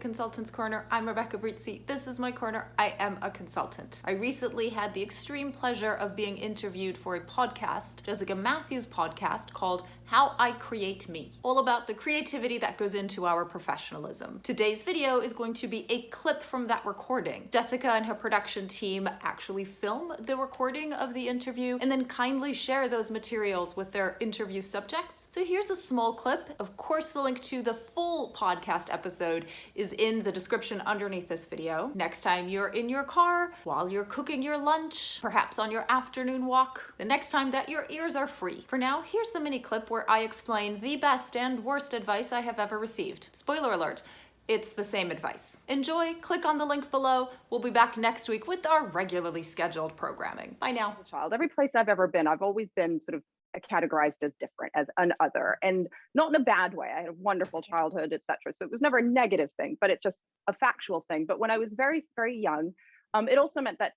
Consultant's Corner. I'm Rebecca Brizi. This is my corner. I am a consultant. I recently had the extreme pleasure of being interviewed for a podcast, Jessica Matthews' podcast called How I Create Me, all about the creativity that goes into our professionalism. Today's video is going to be a clip from that recording. Jessica and her production team actually film the recording of the interview and then kindly share those materials with their interview subjects. So here's a small clip. Of course, the link to the full podcast episode is in the description underneath this video. Next time you're in your car, while you're cooking your lunch, perhaps on your afternoon walk, the next time that your ears are free. For now, here's the mini clip where I explain the best and worst advice I have ever received. Spoiler alert, it's the same advice. Enjoy, click on the link below. We'll be back next week with our regularly scheduled programming. Bye now. Child, every place I've ever been, I've always been sort of categorized as different, as an other, and not in a bad way. I had a wonderful childhood, etc. So it was never a negative thing, but it's just a factual thing. But when I was very, very young, it also meant that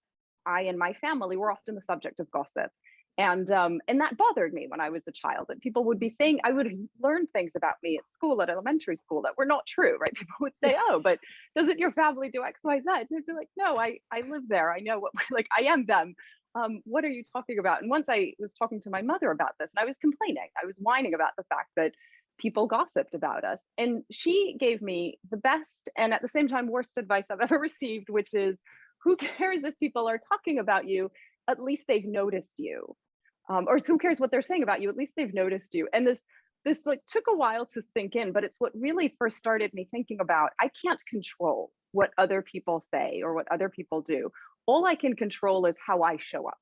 I and my family were often the subject of gossip. And that bothered me when I was a child, that people would be saying, I would learn things about me at school, at elementary school, that were not true, right? People would say, oh, but doesn't your family do X, Y, Z? And they'd be like, no, I live there. I know what, like, I am them. What are you talking about? And once I was talking to my mother about this, and I was complaining, I was whining about the fact that people gossiped about us. And she gave me the best and at the same time worst advice I've ever received, which is, who cares if people are talking about you? At least they've noticed you. Or who cares what they're saying about you? At least they've noticed you. And this like took a while to sink in, but it's what really first started me thinking about, I can't control what other people say or what other people do. All I can control is how I show up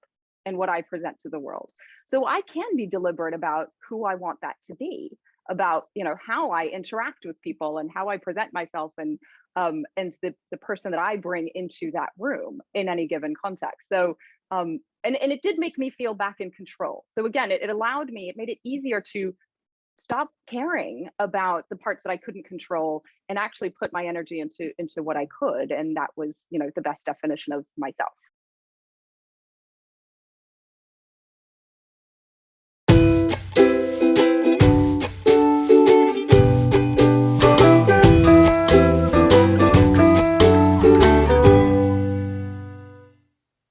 and what I present to the world. So I can be deliberate about who I want that to be, about, you know, how I interact with people and how I present myself, and the person that I bring into that room in any given context. So and it did make me feel back in control. So again, it allowed me, it made it easier to stop caring about the parts that I couldn't control and actually put my energy into what I could. And that was, you know, the best definition of myself.